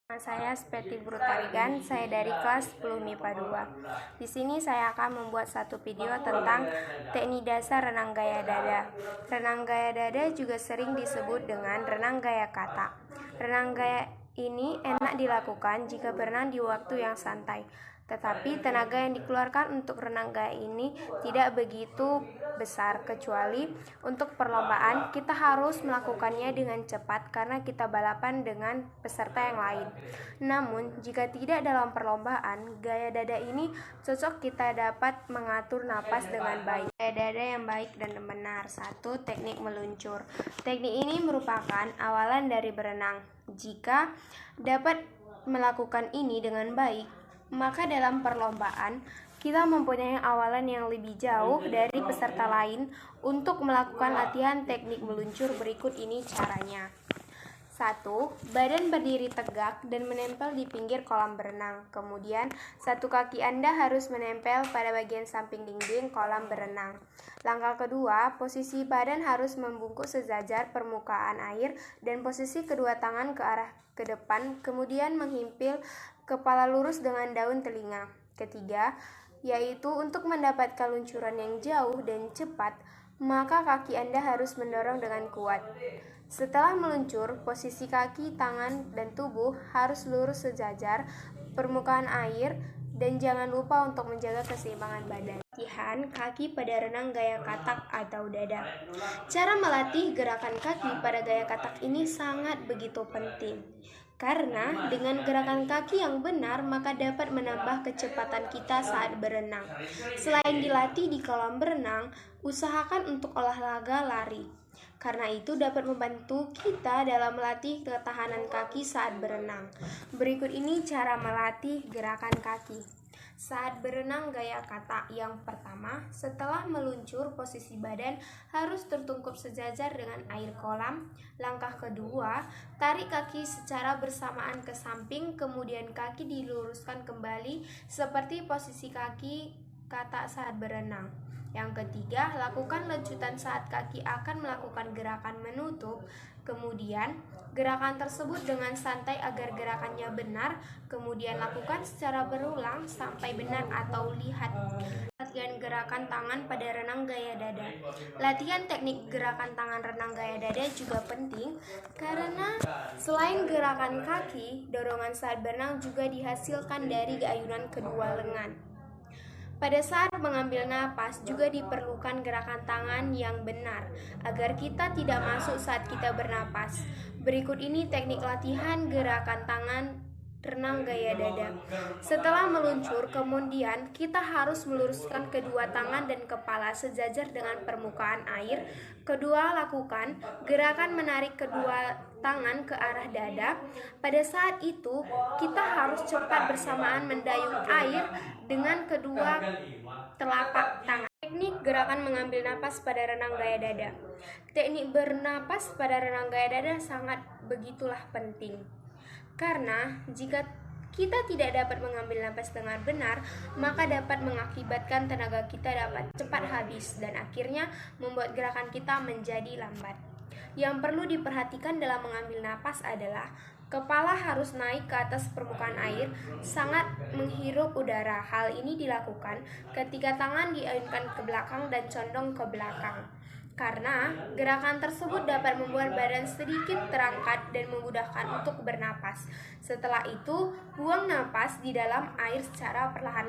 Nama saya Speti Brutarigan, saya dari kelas 10 MIPA 2. Di sini saya akan membuat satu video tentang teknik dasar renang gaya dada. Renang gaya dada juga sering disebut dengan renang gaya kata. Renang gaya ini enak dilakukan jika berenang di waktu yang santai. Tetapi tenaga yang dikeluarkan untuk renang gaya ini tidak begitu besar, kecuali untuk perlombaan kita harus melakukannya dengan cepat karena kita balapan dengan peserta yang lain. Namun, jika tidak dalam perlombaan, gaya dada ini cocok kita dapat mengatur napas dengan baik. Gaya dada yang baik dan benar. 1. Teknik meluncur. Teknik ini merupakan awalan dari berenang. Jika dapat melakukan ini dengan baik, maka dalam perlombaan kita mempunyai awalan yang lebih jauh dari peserta lain untuk melakukan latihan teknik meluncur. Berikut ini caranya. 1. Badan berdiri tegak dan menempel di pinggir kolam berenang. Kemudian, satu kaki Anda harus menempel pada bagian samping dinding kolam berenang. Langkah kedua, posisi badan harus membungkuk sejajar permukaan air dan posisi kedua tangan ke arah ke depan, kemudian menghimpil kepala lurus dengan daun telinga. Ketiga, yaitu untuk mendapatkan luncuran yang jauh dan cepat, maka kaki Anda harus mendorong dengan kuat. Setelah meluncur, posisi kaki, tangan, dan tubuh harus lurus sejajar permukaan air dan jangan lupa untuk menjaga keseimbangan badan. Latihan kaki pada renang gaya katak atau dada. Cara melatih gerakan kaki pada gaya katak ini sangat begitu penting. Karena dengan gerakan kaki yang benar, maka dapat menambah kecepatan kita saat berenang. Selain dilatih di kolam berenang, usahakan untuk olahraga lari. Karena itu dapat membantu kita dalam melatih ketahanan kaki saat berenang. Berikut ini cara melatih gerakan kaki saat berenang gaya kata. Yang pertama, setelah meluncur, posisi badan harus tertungkup sejajar dengan air kolam. Langkah kedua, tarik kaki secara bersamaan ke samping, kemudian kaki diluruskan kembali seperti posisi kaki kata saat berenang. Yang ketiga, lakukan lanjutan saat kaki akan melakukan gerakan menutup. Kemudian, gerakan tersebut dengan santai agar gerakannya benar. Kemudian lakukan secara berulang sampai benar atau lihat. Latihan gerakan tangan pada renang gaya dada. Latihan teknik gerakan tangan renang gaya dada juga penting karena selain gerakan kaki, dorongan saat berenang juga dihasilkan dari ayunan kedua lengan. Pada saat mengambil napas juga diperlukan gerakan tangan yang benar agar kita tidak masuk saat kita bernapas. Berikut ini teknik latihan gerakan tangan renang gaya dada. Setelah meluncur, kemudian kita harus meluruskan kedua tangan dan kepala sejajar dengan permukaan air. Kedua, lakukan gerakan menarik kedua tangan ke arah dada. Pada saat itu, kita harus cepat bersamaan mendayung air dengan kedua telapak tangan. Teknik gerakan mengambil napas pada renang gaya dada. Teknik bernapas pada renang gaya dada sangat begitulah penting. Karena jika kita tidak dapat mengambil napas dengan benar, maka dapat mengakibatkan tenaga kita dapat cepat habis dan akhirnya membuat gerakan kita menjadi lambat. Yang perlu diperhatikan dalam mengambil napas adalah kepala harus naik ke atas permukaan air, sangat menghirup udara. Hal ini dilakukan ketika tangan diayunkan ke belakang dan condong ke belakang. Karena gerakan tersebut dapat membuat badan sedikit terangkat dan memudahkan untuk bernapas. Setelah itu, buang napas di dalam air secara perlahan-lahan.